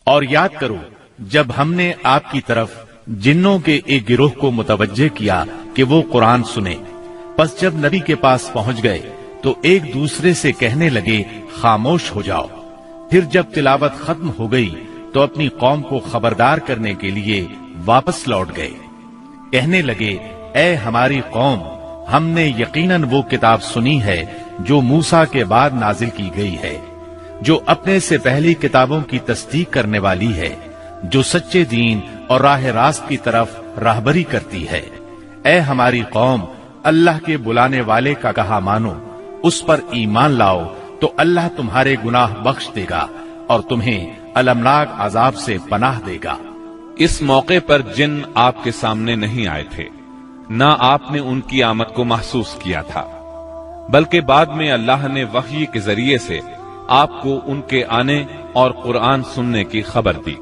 اور یاد کرو جب ہم نے آپ کی طرف جنوں کے ایک گروہ کو متوجہ کیا کہ وہ قرآن سنے، پس جب نبی کے پاس پہنچ گئے تو ایک دوسرے سے کہنے لگے خاموش ہو جاؤ۔ پھر جب تلاوت ختم ہو گئی تو اپنی قوم کو خبردار کرنے کے لیے واپس لوٹ گئے، کہنے لگے اے ہماری قوم، ہم نے یقیناً وہ کتاب سنی ہے جو موسیٰ کے بعد نازل کی گئی ہے، جو اپنے سے پہلی کتابوں کی تصدیق کرنے والی ہے، جو سچے دین اور راہ راست کی طرف راہبری کرتی ہے۔ اے ہماری قوم، اللہ کے بلانے والے کا کہا مانو، اس پر ایمان لاؤ تو اللہ تمہارے گناہ بخش دے گا اور تمہیں المناک عذاب سے پناہ دے گا۔ اس موقع پر جن آپ کے سامنے نہیں آئے تھے، نہ آپ نے ان کی آمد کو محسوس کیا تھا، بلکہ بعد میں اللہ نے وحی کے ذریعے سے آپ کو ان کے آنے اور قرآن سننے کی خبر دی۔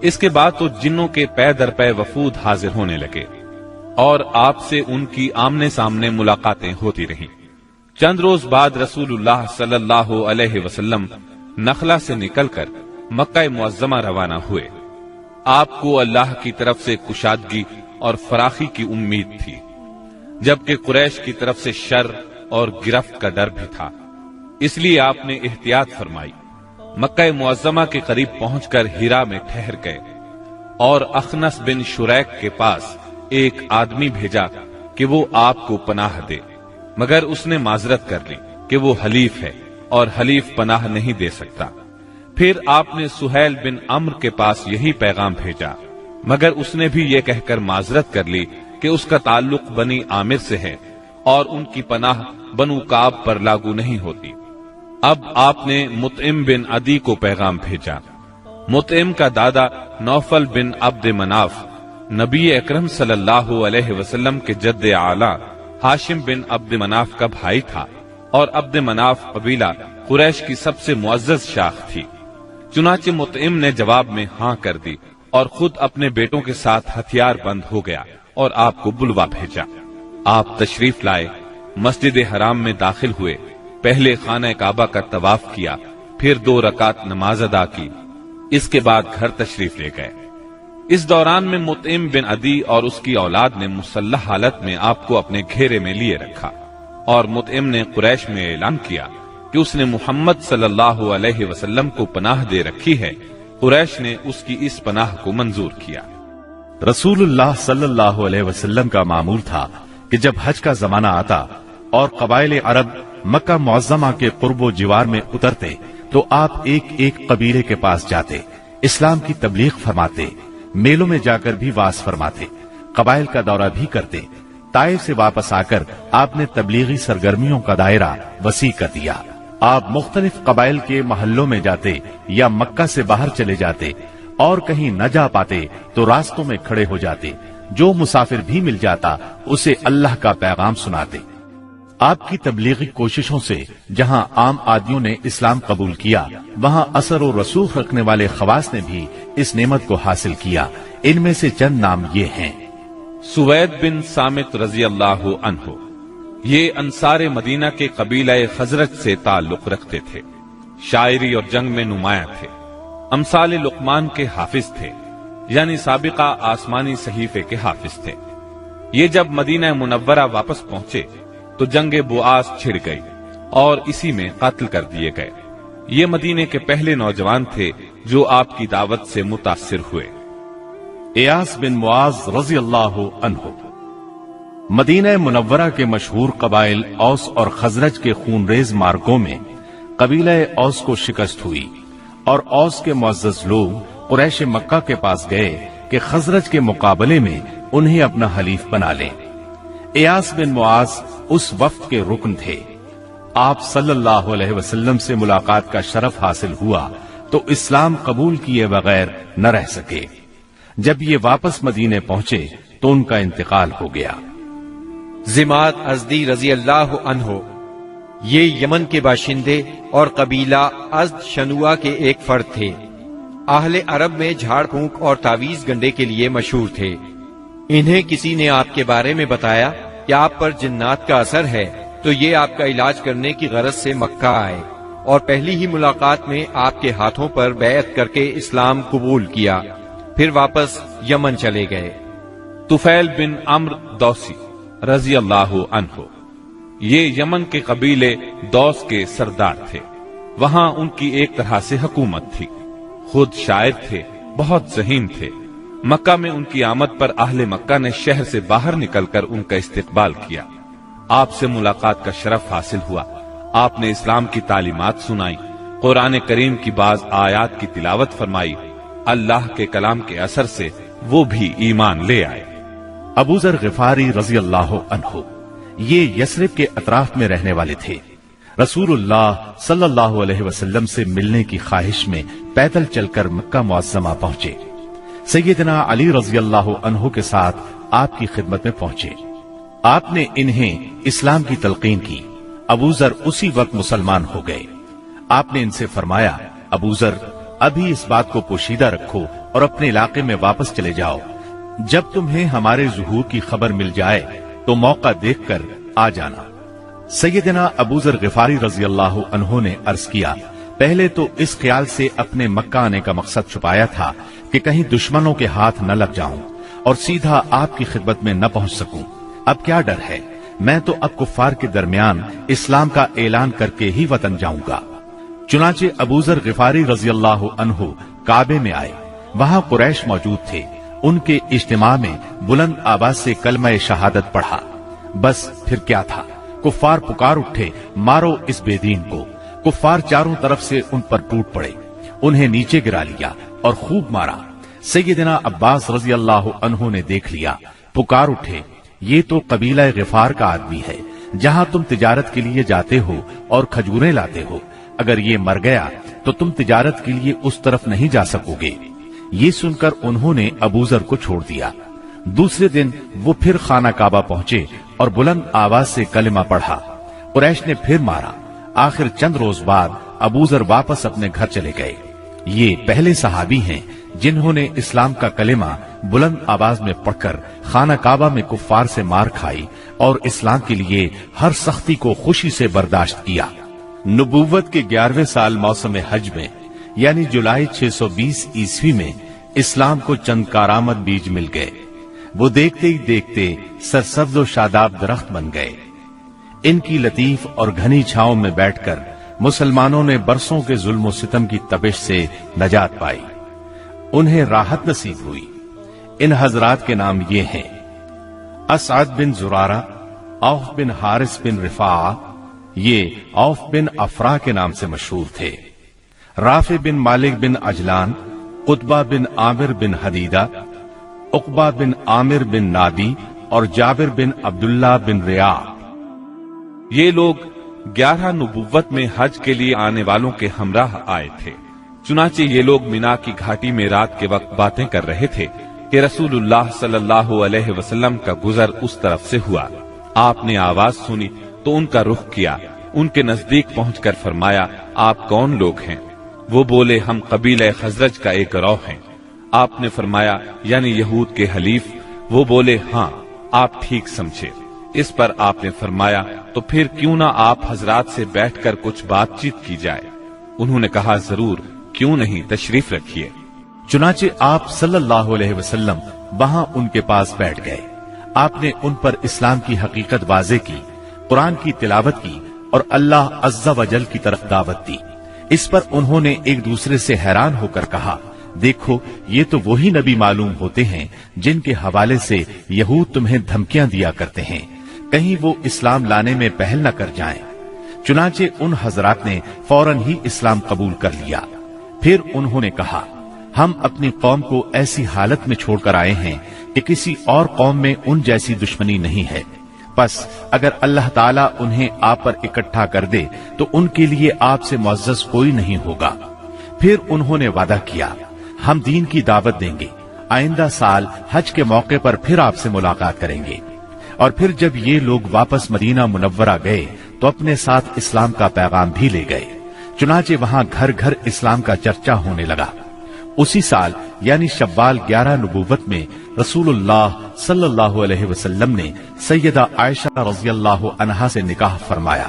اس کے بعد تو جنوں کے پے در پے وفود حاضر ہونے لگے اور آپ سے ان کی آمنے سامنے ملاقاتیں ہوتی رہیں۔ چند روز بعد رسول اللہ صلی اللہ علیہ وسلم نخلا سے نکل کر مکہ معظمہ روانہ ہوئے۔ آپ کو اللہ کی طرف سے کشادگی اور فراخی کی امید تھی، جبکہ قریش کی طرف سے شر اور گرفت کا ڈر بھی تھا، اس لیے آپ نے احتیاط فرمائی۔ مکہ معظمہ کے قریب پہنچ کر ہیرا میں ٹھہر گئے اور اخنس بن شریک کے پاس ایک آدمی بھیجا کہ وہ آپ کو پناہ دے، مگر اس نے معذرت کر لی کہ وہ حلیف ہے اور حلیف پناہ نہیں دے سکتا۔ پھر آپ نے سہیل بن عمرو کے پاس یہی پیغام بھیجا، مگر اس نے بھی یہ کہہ کر معذرت کر لی کہ اس کا تعلق بنی عامر سے ہے اور ان کی پناہ بنو کعب پر لاگو نہیں ہوتی۔ اب آپ نے مطعم بن عدی کو پیغام بھیجا۔ مطعم کا دادا نوفل بن عبد مناف نبی اکرم صلی اللہ علیہ وسلم کے جد اعلی ہاشم بن عبد مناف کا بھائی تھا، اور عبد مناف قبیلہ قریش کی سب سے معزز شاخ تھی۔ چنانچہ مطعم نے جواب میں ہاں کر دی اور خود اپنے بیٹوں کے ساتھ ہتھیار بند ہو گیا اور آپ کو بلوا بھیجا۔ آپ تشریف لائے، مسجد حرام میں داخل ہوئے، پہلے خانہ کعبہ کا طواف کیا، پھر 2 رکعت نماز ادا کی، اس کے بعد گھر تشریف لے گئے۔ اس دوران میں مطعم بن عدی اور اس کی اولاد نے مسلح حالت میں آپ کو اپنے گھیرے میں لیے رکھا، اور مطعم نے قریش میں اعلان کیا کہ اس نے محمد صلی اللہ علیہ وسلم کو پناہ دے رکھی ہے۔ قریش نے اس کی اس پناہ کو منظور کیا۔ رسول اللہ صلی اللہ علیہ وسلم کا معمول تھا کہ جب حج کا زمانہ آتا اور قبائل عرب مکہ معظمہ کے قرب و جوار میں اترتے تو آپ ایک ایک قبیلے کے پاس جاتے، اسلام کی تبلیغ فرماتے، میلوں میں جا کر بھی واعظ فرماتے، قبائل کا دورہ بھی کرتے۔ طائف سے واپس آ کر آپ نے تبلیغی سرگرمیوں کا دائرہ وسیع کر دیا۔ آپ مختلف قبائل کے محلوں میں جاتے یا مکہ سے باہر چلے جاتے، اور کہیں نہ جا پاتے تو راستوں میں کھڑے ہو جاتے، جو مسافر بھی مل جاتا اسے اللہ کا پیغام سناتے۔ آپ کی تبلیغی کوششوں سے جہاں عام آدمیوں نے اسلام قبول کیا، وہاں اثر و رسوخ رکھنے والے خواص نے بھی اس نعمت کو حاصل کیا۔ ان میں سے چند نام یہ ہیں۔ سوید بن صامت رضی اللہ عنہ، یہ انصار مدینہ کے قبیلہ خزرج سے تعلق رکھتے تھے، شاعری اور جنگ میں نمایاں تھے، امثال لقمان کے حافظ تھے، یعنی سابقہ آسمانی صحیفے کے حافظ تھے۔ یہ جب مدینہ منورہ واپس پہنچے تو جنگ بؤاس چھڑ گئی اور اسی میں قتل کر دیے گئے۔ یہ مدینے کے پہلے نوجوان تھے جو آپ کی دعوت سے متاثر ہوئے۔ ایاس بن معاذ رضی اللہ عنہ، مدینہ منورہ کے مشہور قبائل اوس اور خزرج کے خونریز مارکوں میں قبیلہ اوس کو شکست ہوئی، اور اوس کے معزز لوگ قریش مکہ کے پاس گئے کہ خزرج کے مقابلے میں انہیں اپنا حلیف بنا لیں۔ ایاس بن معاذ اس وفد کے رکن تھے۔ آپ صلی اللہ علیہ وسلم سے ملاقات کا شرف حاصل ہوا تو اسلام قبول کیے بغیر نہ رہ سکے۔ جب یہ واپس مدینے پہنچے تو ان کا انتقال ہو گیا۔ ضماد ازدی رضی اللہ عنہ، یہ یمن کے باشندے اور قبیلہ ازد شنوا کے ایک فرد تھے۔ اہل عرب میں جھاڑ پھونک اور تعویذ گنڈے کے لیے مشہور تھے۔ انہیں کسی نے آپ کے بارے میں بتایا کہ آپ پر جنات کا اثر ہے، تو یہ آپ کا علاج کرنے کی غرض سے مکہ آئے اور پہلی ہی ملاقات میں آپ کے ہاتھوں پر بیعت کر کے اسلام قبول کیا، پھر واپس یمن چلے گئے۔ طفیل بن عمرو دوسی رضی اللہ عنہ، یہ یمن کے قبیلے دوس کے سردار تھے۔ وہاں ان کی ایک طرح سے حکومت تھی، خود شاعر تھے، بہت ذہین تھے۔ مکہ میں ان کی آمد پر اہل مکہ نے شہر سے باہر نکل کر ان کا استقبال کیا۔ آپ سے ملاقات کا شرف حاصل ہوا۔ آپ نے اسلام کی تعلیمات سنائی، قرآن کریم کی بعض آیات کی تلاوت فرمائی۔ اللہ کے کلام کے اثر سے وہ بھی ایمان لے آئے۔ ابو ذر غفاری رضی اللہ عنہ یہ یثرب کے اطراف میں رہنے والے تھے۔ رسول اللہ صلی اللہ علیہ وسلم سے ملنے کی خواہش میں پیدل چل کر مکہ معظمہ پہنچے۔ سیدنا علی رضی اللہ عنہ کے ساتھ آپ کی خدمت میں پہنچے۔ آپ نے انہیں اسلام کی تلقین کی۔ ابو ذر اسی وقت مسلمان ہو گئے۔ آپ نے ان سے فرمایا، ابو ذر ابھی اس بات کو پوشیدہ رکھو اور اپنے علاقے میں واپس چلے جاؤ۔ جب تمہیں ہمارے ظہور کی خبر مل جائے تو موقع دیکھ کر آ جانا۔ سیدنا ابو ذر غفاری رضی اللہ عنہ نے عرض کیا، پہلے تو اس خیال سے اپنے مکہ آنے کا مقصد چھپایا تھا کہ کہیں دشمنوں کے ہاتھ نہ لگ جاؤں اور سیدھا آپ کی خدمت میں نہ پہنچ سکوں۔ اب کیا ڈر ہے، میں تو اب کفار کے درمیان اسلام کا اعلان کر کے ہی وطن جاؤں گا۔ چنانچہ ابو ذر غفاری رضی اللہ عنہ کعبے میں آئے۔ وہاں قریش موجود تھے۔ ان کے اجتماع میں بلند آواز سے کلمہ شہادت پڑھا۔ بس پھر کیا تھا، کفار پکار اٹھے، مارو اس بے دین کو۔ کفار چاروں طرف سے ان پر ٹوٹ پڑے، انہیں نیچے گرا لیا اور خوب مارا۔ سیدنا عباس رضی اللہ عنہ نے دیکھ لیا، پکار اٹھے، یہ تو قبیلہ غفار کا آدمی ہے، جہاں تم تجارت کے لیے جاتے ہو اور کھجوریں لاتے ہو، اگر یہ مر گیا تو تم تجارت کے لیے اس طرف نہیں جا سکو گے۔ یہ سن کر انہوں نے ابو ذر کو چھوڑ دیا۔ دوسرے دن وہ پھر خانہ کعبہ پہنچے اور بلند آواز سے کلمہ پڑھا۔ قریش نے پھر مارا۔ آخر چند روز بعد ابو ذر واپس اپنے گھر چلے گئے۔ یہ پہلے صحابی ہیں جنہوں نے اسلام کا کلمہ بلند آواز میں پڑھ کر خانہ کعبہ میں کفار سے مار کھائی اور اسلام کے لیے ہر سختی کو خوشی سے برداشت کیا۔ نبوت کے 11ویں سال موسم حج میں یعنی جولائی 620 عیسوی میں اسلام کو چند کارآمد بیج مل گئے۔ وہ دیکھتے ہی دیکھتے سرسبز و شاداب درخت بن گئے۔ ان کی لطیف اور گھنی چھاؤں میں بیٹھ کر مسلمانوں نے برسوں کے ظلم و ستم کی تپش سے نجات پائی، انہیں راحت نصیب ہوئی۔ ان حضرات کے نام یہ ہیں: اسعد بن زرارہ، اوف بن حارث بن رفاعہ، یہ اوف بن افرا کے نام سے مشہور تھے، رافع بن مالک بن عجلان، قطبہ بن عامر بن حدیدہ، عقبہ بن عامر بن نادی اور جابر بن عبداللہ بن ریاح۔ یہ لوگ 11 نبوت میں حج کے لیے آنے والوں کے ہمراہ آئے تھے۔ چنانچہ یہ لوگ مینا کی گھاٹی میں رات کے وقت باتیں کر رہے تھے کہ رسول اللہ صلی اللہ علیہ وسلم کا گزر اس طرف سے ہوا۔ آپ نے آواز سنی تو ان کا رخ کیا، ان کے نزدیک پہنچ کر فرمایا، آپ کون لوگ ہیں؟ وہ بولے، ہم قبیلہ خزرج کا ایک گروہ ہیں۔ آپ نے فرمایا، یعنی یہود کے حلیف؟ وہ بولے، ہاں، آپ ٹھیک سمجھے۔ اس پر آپ نے فرمایا، تو پھر کیوں نہ آپ حضرات سے بیٹھ کر کچھ بات چیت کی جائے؟ انہوں نے کہا، ضرور، کیوں نہیں، تشریف رکھیے۔ چنانچہ آپ صلی اللہ علیہ وسلم وہاں ان کے پاس بیٹھ گئے۔ آپ نے ان پر اسلام کی حقیقت واضح کی، قرآن کی تلاوت کی اور اللہ عز و جل کی طرف دعوت دی۔ اس پر انہوں نے ایک دوسرے سے حیران ہو کر کہا، دیکھو، یہ تو وہی نبی معلوم ہوتے ہیں جن کے حوالے سے یہود تمہیں دھمکیاں دیا کرتے ہیں، کہیں وہ اسلام لانے میں پہل نہ کر جائیں۔ چنانچہ ان حضرات نے فوراً ہی اسلام قبول کر لیا۔ پھر انہوں نے کہا، ہم اپنی قوم کو ایسی حالت میں چھوڑ کر آئے ہیں کہ کسی اور قوم میں ان جیسی دشمنی نہیں ہے، بس اگر اللہ تعالیٰ انہیں آپ پر اکٹھا کر دے تو ان کے لیے آپ سے معزز کوئی نہیں ہوگا۔ پھر انہوں نے وعدہ کیا، ہم دین کی دعوت دیں گے، آئندہ سال حج کے موقع پر پھر آپ سے ملاقات کریں گے۔ اور پھر جب یہ لوگ واپس مدینہ منورہ گئے تو اپنے ساتھ اسلام کا پیغام بھی لے گئے۔ چنانچہ وہاں گھر گھر اسلام کا چرچا ہونے لگا۔ اسی سال یعنی شوال 11 نبوت میں رسول اللہ صلی اللہ علیہ وسلم نے سیدہ عائشہ رضی اللہ عنہا سے نکاح فرمایا۔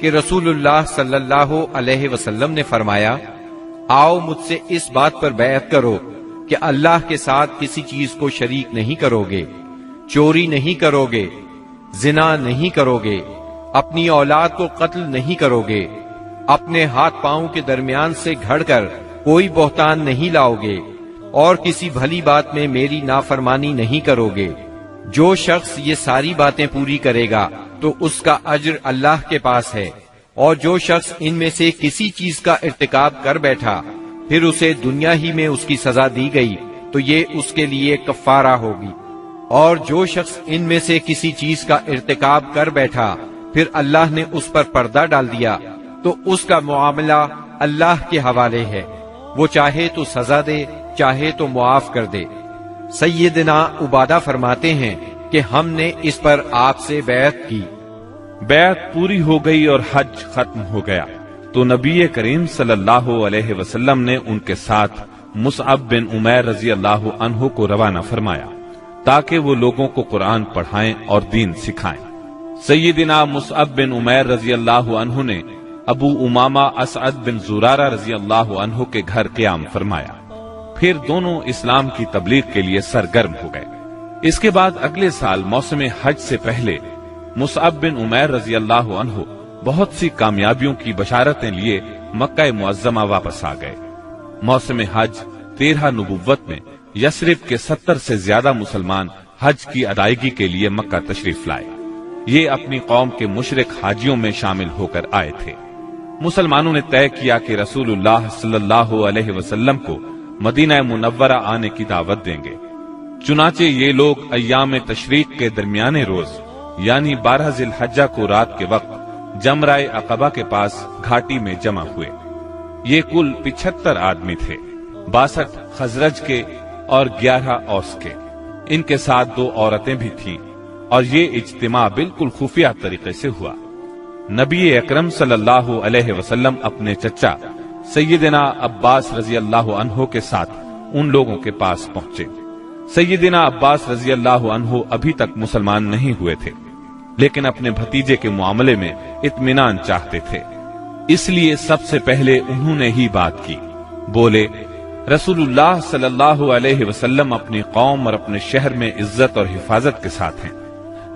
کہ رسول اللہ صلی اللہ علیہ وسلم نے فرمایا، آؤ مجھ سے اس بات پر بیعت کرو کہ اللہ کے ساتھ کسی چیز کو شریک نہیں کرو گے، چوری نہیں کرو گے، زنا نہیں کرو گے، اپنی اولاد کو قتل نہیں کرو گے، اپنے ہاتھ پاؤں کے درمیان سے گھڑ کر کوئی بہتان نہیں لاؤ گے، اور کسی بھلی بات میں میری نافرمانی نہیں کرو گے۔ جو شخص یہ ساری باتیں پوری کرے گا تو اس کا اجر اللہ کے پاس ہے، اور جو شخص ان میں سے کسی چیز کا ارتکاب کر بیٹھا پھر اسے دنیا ہی میں اس کی سزا دی گئی تو یہ اس کے لیے کفارہ ہوگی، اور جو شخص ان میں سے کسی چیز کا ارتکاب کر بیٹھا پھر اللہ نے اس پر پردہ ڈال دیا تو اس کا معاملہ اللہ کے حوالے ہے، وہ چاہے تو سزا دے چاہے تو معاف کر دے۔ سیدنا عبادہ فرماتے ہیں کہ ہم نے اس پر آپ سے بیعت کی۔ بیعت پوری ہو گئی اور حج ختم ہو گیا تو نبی کریم صلی اللہ علیہ وسلم نے ان کے ساتھ مصعب بن عمیر رضی اللہ عنہ کو روانہ فرمایا تاکہ وہ لوگوں کو قرآن پڑھائیں اور دین سکھائیں۔ سیدنا مصعب بن عمیر رضی اللہ عنہ نے ابو امامہ اسعد بن زرارہ رضی اللہ عنہ کے گھر قیام فرمایا، پھر دونوں اسلام کی تبلیغ کے لیے سرگرم ہو گئے۔ اس کے بعد اگلے سال موسم حج سے پہلے مصعب بن عمیر رضی اللہ عنہ بہت سی کامیابیوں کی بشارتیں لیے مکہ معظمہ واپس آ گئے۔ موسم حج 13 نبوت میں یثرب کے 70 سے زیادہ مسلمان حج کی ادائیگی کے لیے مکہ تشریف لائے۔ یہ اپنی قوم کے مشرک حاجیوں میں شامل ہو کر آئے تھے۔ مسلمانوں نے طے کیا کہ رسول اللہ صلی اللہ علیہ وسلم کو مدینہ منورہ آنے کی دعوت دیں گے، چنانچہ یہ لوگ ایام تشریق کے درمیانے روز یعنی 12 ذی الحجہ کو رات کے وقت جمرہ عقبہ کے پاس گھاٹی میں جمع ہوئے۔ یہ کل 75 آدمی تھے، 62 خزرج کے اور 11 اوس کے، ان کے ساتھ 2 عورتیں بھی تھیں، اور یہ اجتماع بالکل خفیہ طریقے سے ہوا۔ نبی اکرم صلی اللہ علیہ وسلم اپنے چچا سیدنا عباس رضی اللہ عنہ کے ساتھ ان لوگوں کے پاس پہنچے۔ سیدنا عباس رضی اللہ عنہ ابھی تک مسلمان نہیں ہوئے تھے، لیکن اپنے بھتیجے کے معاملے میں اطمینان چاہتے تھے، اس لیے سب سے پہلے انہوں نے ہی بات کی۔ بولے، رسول اللہ صلی اللہ علیہ وسلم اپنی قوم اور اپنے شہر میں عزت اور حفاظت کے ساتھ ہیں،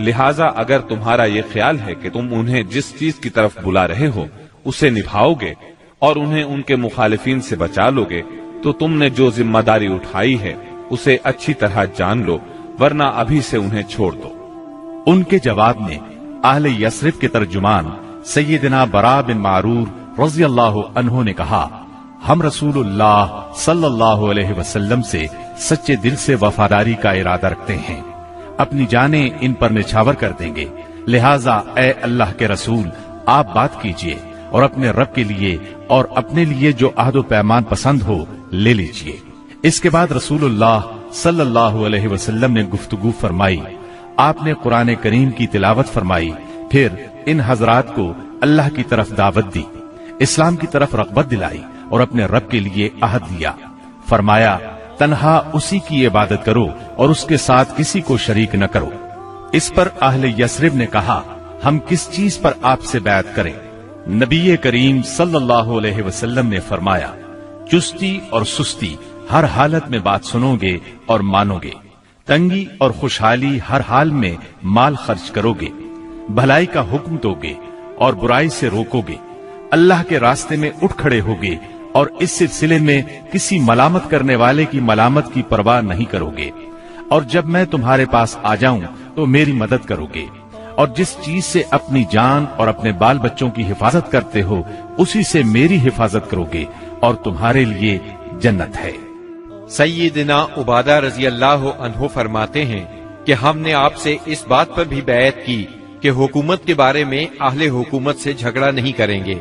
لہٰذا اگر تمہارا یہ خیال ہے کہ تم انہیں جس چیز کی طرف بلا رہے ہو اسے نبھاؤ گے اور انہیں ان کے مخالفین سے بچا لو گے تو تم نے جو ذمہ داری اٹھائی ہے اسے اچھی طرح جان لو، ورنہ ابھی سے انہیں چھوڑ دو۔ ان کے جواب میں اہل یثرب کے ترجمان سیدنا برا بن معرور رضی اللہ عنہ نے کہا، ہم رسول اللہ صلی اللہ علیہ وسلم سے سچے دل سے وفاداری کا ارادہ رکھتے ہیں، اپنی جانیں ان پر نچھاور کر دیں گے، لہٰذا اے اللہ کے رسول آپ بات کیجئے اور اپنے رب کے لیے اور اپنے لیے جو عہد و پیمان پسند ہو لے لیجئے۔ اس کے بعد رسول اللہ صلی اللہ علیہ وسلم نے گفتگو فرمائی، آپ نے قرآن کریم کی تلاوت فرمائی، پھر ان حضرات کو اللہ کی طرف دعوت دی، اسلام کی طرف رغبت دلائی اور اپنے رب کے لیے عہد لیا۔ فرمایا، تنہا اسی کی عبادت کرو اور اس کے ساتھ کسی کو شریک نہ کرو۔ اس پر اہل یثرب نے کہا، ہم کس چیز پر آپ سے بیعت کریں؟ نبی کریم صلی اللہ علیہ وسلم نے فرمایا، چستی اور سستی ہر حالت میں بات سنو گے اور مانو گے، تنگی اور خوشحالی ہر حال میں مال خرچ کرو گے، بھلائی کا حکم دو گے اور برائی سے روکو گے، اللہ کے راستے میں اٹھ کھڑے ہوگے اور اس سلسلے میں کسی ملامت کرنے والے کی ملامت کی پرواہ نہیں کرو گے، اور جب میں تمہارے پاس آ جاؤں تو میری مدد کرو گے، اور جس چیز سے اپنی جان اور اپنے بال بچوں کی حفاظت کرتے ہو اسی سے میری حفاظت کرو گے، اور تمہارے لیے جنت ہے۔ سیدنا عبادہ رضی اللہ عنہ فرماتے ہیں کہ ہم نے آپ سے اس بات پر بھی بیعت کی کہ حکومت کے بارے میں اہل حکومت سے جھگڑا نہیں کریں گے۔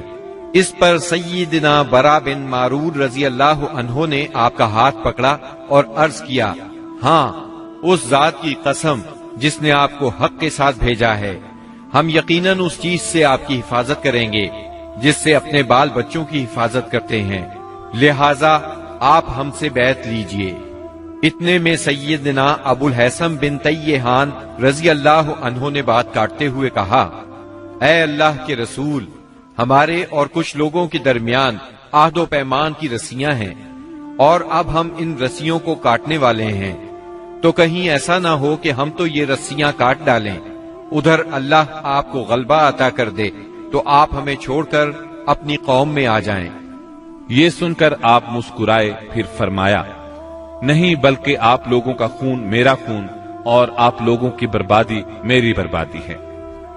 اس پر سیدنا برا بن معرور رضی اللہ عنہ نے آپ کا ہاتھ پکڑا اور عرض کیا، ہاں اس ذات کی قسم جس نے آپ کو حق کے ساتھ بھیجا ہے، ہم یقیناً اس چیز سے آپ کی حفاظت کریں گے جس سے اپنے بال بچوں کی حفاظت کرتے ہیں، لہٰذا آپ ہم سے بیعت لیجئے۔ اتنے میں سیدنا ابو الحسن بن تیہان رضی اللہ عنہ نے بات کاٹتے ہوئے کہا، اے اللہ کے رسول، ہمارے اور کچھ لوگوں کے درمیان عہد و پیمان کی رسیاں ہیں، اور اب ہم ان رسیوں کو کاٹنے والے ہیں، تو کہیں ایسا نہ ہو کہ ہم تو یہ رسیاں کاٹ ڈالیں، ادھر اللہ آپ کو غلبہ عطا کر دے تو آپ ہمیں چھوڑ کر اپنی قوم میں آ جائیں۔ یہ سن کر آپ مسکرائے، پھر فرمایا، نہیں، بلکہ آپ لوگوں کا خون میرا خون اور آپ لوگوں کی بربادی میری بربادی ہے۔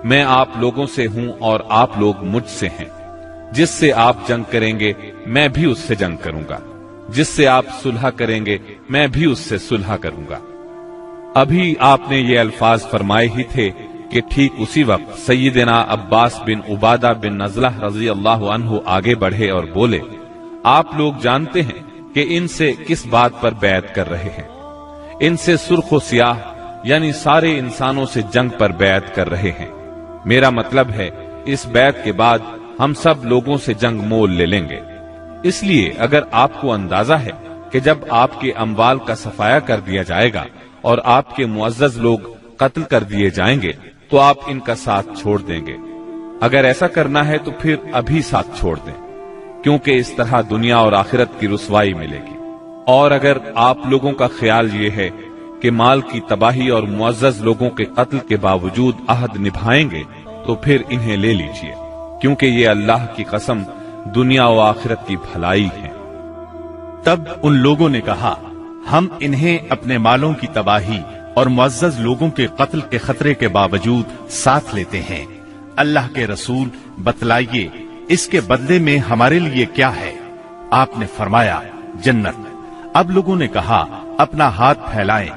میں آپ لوگوں سے ہوں اور آپ لوگ مجھ سے ہیں۔ جس سے آپ جنگ کریں گے میں بھی اس سے جنگ کروں گا، جس سے آپ صلح کریں گے میں بھی اس سے صلح کروں گا۔ ابھی آپ نے یہ الفاظ فرمائے ہی تھے کہ ٹھیک اسی وقت سیدنا عباس بن عبادہ بن نزلہ رضی اللہ عنہ آگے بڑھے اور بولے، آپ لوگ جانتے ہیں کہ ان سے کس بات پر بیعت کر رہے ہیں؟ ان سے سرخ و سیاہ یعنی سارے انسانوں سے جنگ پر بیعت کر رہے ہیں۔ میرا مطلب ہے اس بیعت کے بعد ہم سب لوگوں سے جنگ مول لے لیں گے۔ اس لیے اگر آپ کو اندازہ ہے کہ جب آپ کے اموال کا صفایا کر دیا جائے گا اور آپ کے معزز لوگ قتل کر دیے جائیں گے تو آپ ان کا ساتھ چھوڑ دیں گے۔ اگر ایسا کرنا ہے تو پھر ابھی ساتھ چھوڑ دیں، کیونکہ اس طرح دنیا اور آخرت کی رسوائی ملے گی۔ اور اگر آپ لوگوں کا خیال یہ ہے کہ مال کی تباہی اور معزز لوگوں کے قتل کے باوجود عہد نبھائیں گے تو پھر انہیں لے لیجئے، کیونکہ یہ اللہ کی قسم دنیا و آخرت کی بھلائی ہے۔ تب ان لوگوں نے کہا، ہم انہیں اپنے مالوں کی تباہی اور معزز لوگوں کے قتل کے خطرے کے باوجود ساتھ لیتے ہیں۔ اللہ کے رسول بتلائیے اس کے بدلے میں ہمارے لیے کیا ہے؟ آپ نے فرمایا، جنت۔ اب لوگوں نے کہا، اپنا ہاتھ پھیلائیں۔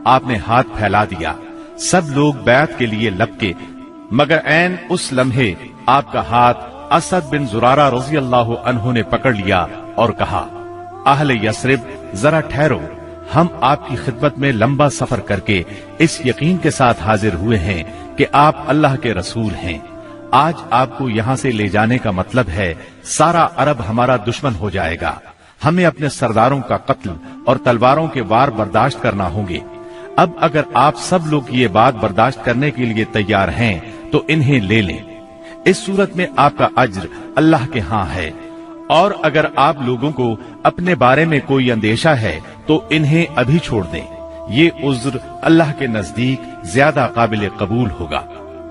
آپ نے ہاتھ پھیلا دیا، سب لوگ بیعت کے لیے لپکے، مگر عین اس لمحے آپ کا ہاتھ اسد بن زرارہ رضی اللہ عنہ نے پکڑ لیا اور کہا، اہل یثرب ذرا ٹھہرو، ہم آپ کی خدمت میں لمبا سفر کر کے اس یقین کے ساتھ حاضر ہوئے ہیں کہ آپ اللہ کے رسول ہیں۔ آج آپ کو یہاں سے لے جانے کا مطلب ہے سارا عرب ہمارا دشمن ہو جائے گا، ہمیں اپنے سرداروں کا قتل اور تلواروں کے وار برداشت کرنا ہوں گے۔ اب اگر آپ سب لوگ یہ بات برداشت کرنے کے لیے تیار ہیں تو انہیں لے لیں، اس صورت میں آپ کا اجر اللہ کے ہاں ہے، اور اگر آپ لوگوں کو اپنے بارے میں کوئی اندیشہ ہے تو انہیں ابھی چھوڑ دیں، یہ عذر اللہ کے نزدیک زیادہ قابل قبول ہوگا۔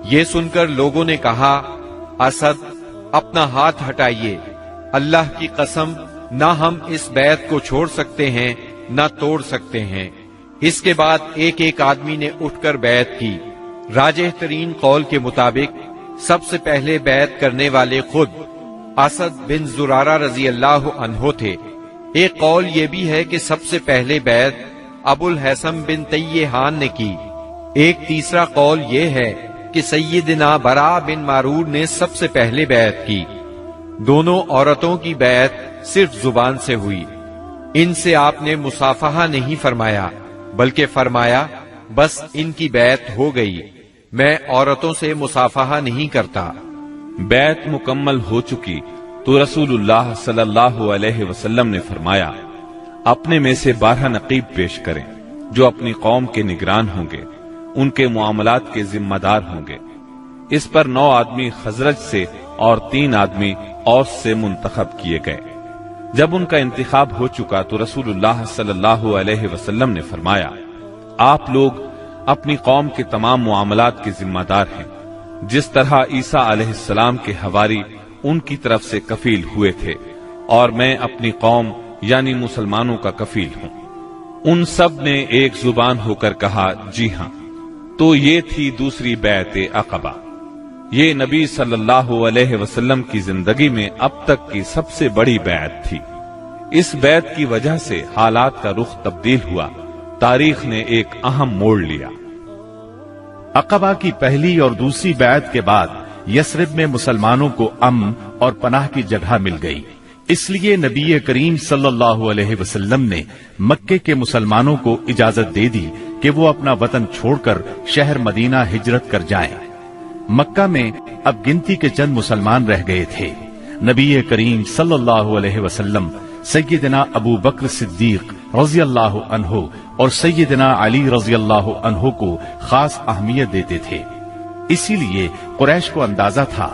یہ سن کر لوگوں نے کہا، اسد اپنا ہاتھ ہٹائیے، اللہ کی قسم نہ ہم اس بیعت کو چھوڑ سکتے ہیں نہ توڑ سکتے ہیں۔ اس کے بعد ایک ایک آدمی نے اٹھ کر بیعت کی۔ راجح ترین قول کے مطابق سب سے پہلے بیعت کرنے والے خود اسد بن زرارہ رضی اللہ عنہ تھے۔ ایک قول یہ بھی ہے کہ سب سے پہلے بیعت ابو الحسن بن طیحان نے کی۔ ایک تیسرا قول یہ ہے کہ سیدنا براء بن معرور نے سب سے پہلے بیعت کی۔ دونوں عورتوں کی بیعت صرف زبان سے ہوئی، ان سے آپ نے مصافحہ نہیں فرمایا، بلکہ فرمایا بس ان کی بیعت ہو گئی، میں عورتوں سے مصافحہ نہیں کرتا۔ بیعت مکمل ہو چکی تو رسول اللہ صلی اللہ علیہ وسلم نے فرمایا، اپنے میں سے 12 نقیب پیش کریں جو اپنی قوم کے نگران ہوں گے، ان کے معاملات کے ذمہ دار ہوں گے۔ اس پر 9 آدمی خزرج سے اور 3 آدمی اوس سے منتخب کیے گئے۔ جب ان کا انتخاب ہو چکا تو رسول اللہ صلی اللہ علیہ وسلم نے فرمایا، آپ لوگ اپنی قوم کے تمام معاملات کے ذمہ دار ہیں، جس طرح عیسیٰ علیہ السلام کے حواری ان کی طرف سے کفیل ہوئے تھے، اور میں اپنی قوم یعنی مسلمانوں کا کفیل ہوں۔ ان سب نے ایک زبان ہو کر کہا، جی ہاں۔ تو یہ تھی دوسری بیعت عقبہ۔ یہ نبی صلی اللہ علیہ وسلم کی زندگی میں اب تک کی سب سے بڑی بیعت تھی۔ اس بیعت کی وجہ سے حالات کا رخ تبدیل ہوا، تاریخ نے ایک اہم موڑ لیا۔ عقبہ کی پہلی اور دوسری بیعت کے بعد یثرب میں مسلمانوں کو امن اور پناہ کی جگہ مل گئی، اس لیے نبی کریم صلی اللہ علیہ وسلم نے مکے کے مسلمانوں کو اجازت دے دی کہ وہ اپنا وطن چھوڑ کر شہر مدینہ ہجرت کر جائیں۔ مکہ میں اب گنتی کے چند مسلمان رہ گئے تھے۔ نبی کریم صلی اللہ علیہ وسلم سیدنا ابو بکر صدیق رضی اللہ عنہ اور سیدنا علی رضی اللہ عنہ کو خاص اہمیت دیتے تھے، اسی لیے قریش کو اندازہ تھا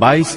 22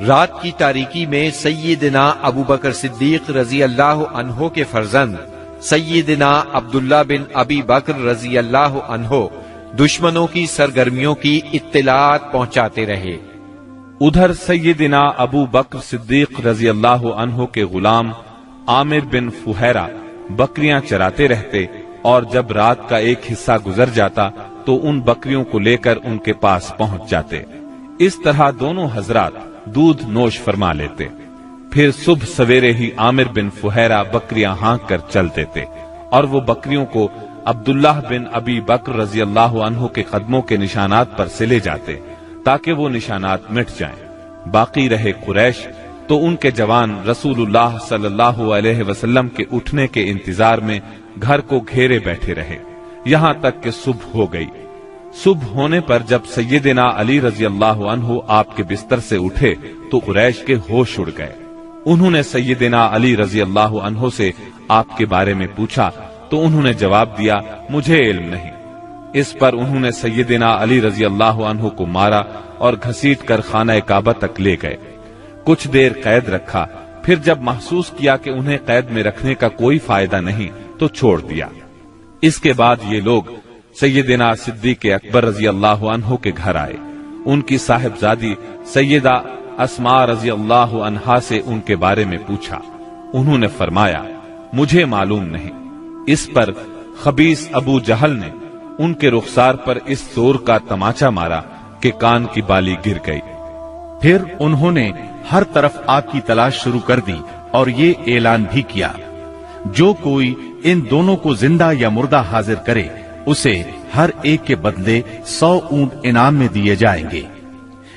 رات کی تاریکی میں سیدنا ابو بکر صدیق رضی اللہ عنہ کے فرزند سیدنا عبداللہ بن ابی بکر رضی اللہ عنہ دشمنوں کی سرگرمیوں کی اطلاعات پہنچاتے رہے۔ ادھر سیدنا ابو بکر صدیق رضی اللہ عنہ کے غلام عامر بن فہیرہ بکریاں چراتے رہتے، اور جب رات کا ایک حصہ گزر جاتا تو ان بکریوں کو لے کر ان کے پاس پہنچ جاتے۔ اس طرح دونوں حضرات دودھ نوش فرما لیتے۔ پھر صبح سویرے ہی عامر بن فہیرہ بکریاں ہانک کر چل دیتے، اور وہ بکریوں کو عبداللہ بن ابی بکر رضی اللہ عنہ کے قدموں کے نشانات پر سے لے جاتے تاکہ وہ نشانات مٹ جائیں۔ باقی رہے قریش تو ان کے جوان رسول اللہ صلی اللہ علیہ وسلم کے اٹھنے کے انتظار میں گھر کو گھیرے بیٹھے رہے یہاں تک کہ صبح ہو گئی۔ صبح ہونے پر جب سیدنا علی رضی اللہ عنہ آپ کے بستر سے اٹھے تو قریش کے ہوش اڑ گئے۔ انہوں نے سیدنا علی رضی اللہ عنہ سے آپ کے بارے میں پوچھا تو انہوں نے جواب دیا، مجھے علم نہیں۔ اس پر انہوں نے سیدنا علی رضی اللہ عنہ کو مارا اور گھسیٹ کر خانہ کعبہ تک لے گئے۔ کچھ دیر قید رکھا، پھر جب محسوس کیا کہ انہیں قید میں رکھنے کا کوئی فائدہ نہیں تو چھوڑ دیا۔ اس کے بعد یہ لوگ سیدنا صدیق اکبر رضی اللہ عنہ کے گھر آئے۔ ان کی صاحبزادی سیدہ اسماء رضی اللہ عنہا سے ان کے بارے میں پوچھا۔ انہوں نے فرمایا، مجھے معلوم نہیں۔ اس پر خبیث ابو جہل نے ان کے رخسار پر اس زور کا تماچا مارا کہ کان کی بالی گر گئی۔ پھر انہوں نے ہر طرف آپ کی تلاش شروع کر دی اور یہ اعلان بھی کیا، جو کوئی ان دونوں کو زندہ یا مردہ حاضر کرے اسے ہر ایک کے بدلے 100 اونٹ انعام میں دیے جائیں گے۔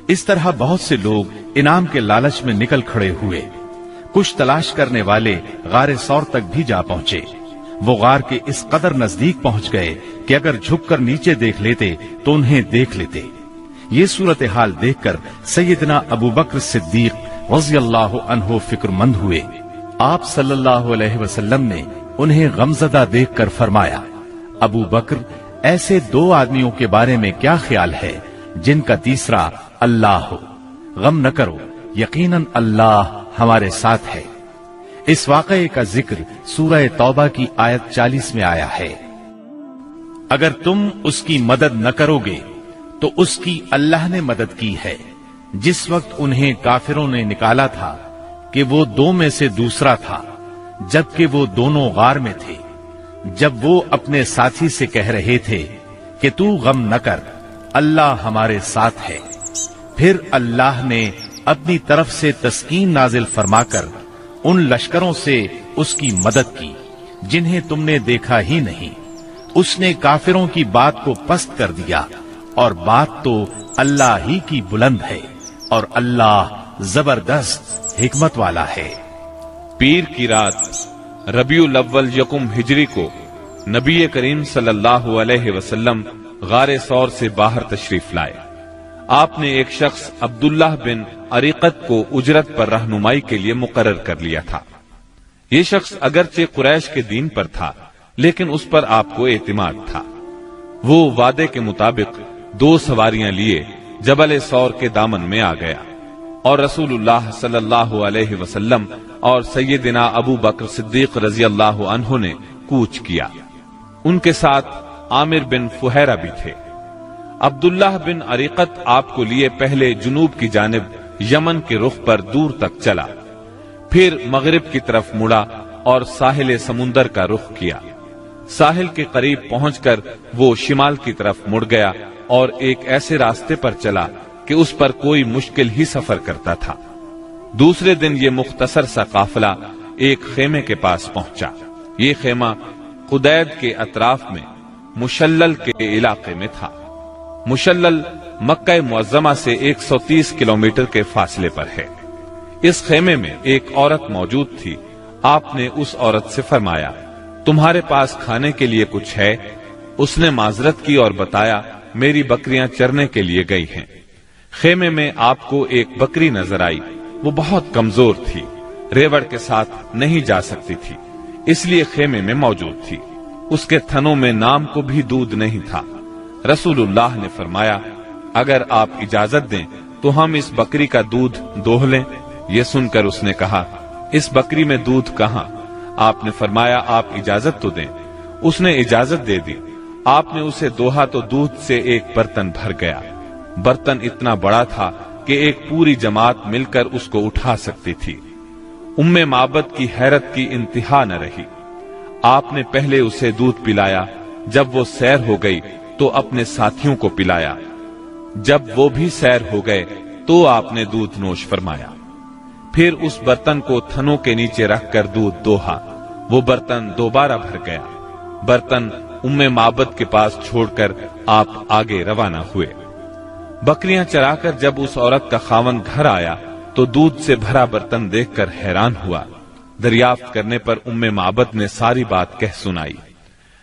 اس طرح بہت سے لوگ انعام کے لالچ میں نکل کھڑے ہوئے۔ کچھ تلاش کرنے والے غار ثور تک بھی جا پہنچے۔ وہ غار کے اس قدر نزدیک پہنچ گئے کہ اگر جھک کر نیچے دیکھ لیتے تو انہیں دیکھ لیتے۔ یہ صورتحال دیکھ کر سیدنا ابو بکر صدیق رضی اللہ عنہ فکر مند ہوئے۔ آپ صلی اللہ علیہ وسلم نے انہیں غمزدہ دیکھ کر فرمایا، ابو بکر، ایسے 2 آدمیوں کے بارے میں کیا خیال ہے جن کا تیسرا اللہ ہو؟ غم نہ کرو، یقیناً اللہ ہمارے ساتھ ہے۔ اس واقعے کا ذکر سورہ توبہ کی آیت 40 میں آیا ہے۔ اگر تم اس کی مدد نہ کرو گے تو اس کی اللہ نے مدد کی ہے جس وقت انہیں کافروں نے نکالا تھا کہ وہ 2 میں سے دوسرا تھا، جبکہ وہ دونوں غار میں تھے۔ جب وہ اپنے ساتھی سے کہہ رہے تھے کہ تو غم نہ کر، اللہ ہمارے ساتھ ہے، پھر اللہ نے اپنی طرف سے تسکین نازل فرما کر ان لشکروں سے اس کی مدد کی جنہیں تم نے دیکھا ہی نہیں۔ اس نے کافروں کی بات کو پست کر دیا، اور بات تو اللہ ہی کی بلند ہے، اور اللہ زبردست حکمت والا ہے۔ پیر کی رات ربیع الاول یکم ہجری کو نبی کریم صلی اللہ علیہ وسلم غار ثور سے باہر تشریف لائے۔ آپ نے ایک شخص عبداللہ بن عریقت کو اجرت پر رہنمائی کے لیے مقرر کر لیا تھا۔ یہ شخص اگرچہ قریش کے دین پر تھا لیکن اس پر آپ کو اعتماد تھا۔ وہ وعدے کے مطابق 2 سواریاں لیے جبل ثور کے دامن میں آ گیا، اور رسول اللہ صلی اللہ علیہ وسلم اور سیدنا ابو بکر صدیق رضی اللہ عنہ نے کوچ کیا۔ ان کے ساتھ عامر بن فہیرہ بھی تھے۔ عبداللہ بن عریقت آپ کو لیے پہلے جنوب کی جانب یمن کے رخ پر دور تک چلا، پھر مغرب کی طرف مڑا اور ساحل سمندر کا رخ کیا۔ ساحل کے قریب پہنچ کر وہ شمال کی طرف مڑ گیا اور ایک ایسے راستے پر چلا کہ اس پر کوئی مشکل ہی سفر کرتا تھا۔ دوسرے دن یہ مختصر سا قافلہ ایک خیمے کے پاس پہنچا۔ یہ خیمہ قدید کے اطراف میں مشلل کے علاقے میں تھا۔ مشلل مکہ معظمہ سے 130 کلومیٹر کے فاصلے پر ہے۔ اس خیمے میں ایک عورت موجود تھی۔ آپ نے اس عورت سے فرمایا، تمہارے پاس کھانے کے لیے کچھ ہے؟ اس نے معذرت کی اور بتایا، میری بکریاں چرنے کے لیے گئی ہیں۔ خیمے میں آپ کو ایک بکری نظر آئی۔ وہ بہت کمزور تھی، ریوڑ کے ساتھ نہیں جا سکتی تھی، اس لیے خیمے میں موجود تھی۔ اس کے تھنوں میں نام کو بھی دودھ نہیں تھا۔ رسول اللہ نے فرمایا، اگر آپ اجازت دیں تو ہم اس بکری کا دودھ دوہ لیں؟ یہ سن کر اس نے کہا، اس بکری میں دودھ کہاں؟ آپ نے فرمایا، آپ اجازت تو دیں۔ اس نے اجازت دے دی۔ آپ نے اسے دوہا تو دودھ سے ایک برتن بھر گیا۔ برتن اتنا بڑا تھا کہ ایک پوری جماعت مل کر اس کو اٹھا سکتی تھی۔ ام معبد کی حیرت کی انتہا نہ رہی۔ آپ نے پہلے اسے دودھ پلایا، جب وہ سیر ہو گئی تو اپنے ساتھیوں کو پلایا۔ جب وہ بھی سیر ہو گئے تو آپ نے دودھ نوش فرمایا۔ پھر اس برتن کو تھنوں کے نیچے رکھ کر دودھ دوہا۔ وہ برتن دوبارہ بھر گیا۔ برتن ام معبد کے پاس چھوڑ کر آپ آگے روانہ ہوئے۔ بکریاں چرا کر جب اس عورت کا خاوند گھر آیا تو دودھ سے بھرا برتن دیکھ کر حیران ہوا۔ دریافت کرنے پر ام معبد نے ساری بات کہہ سنائی۔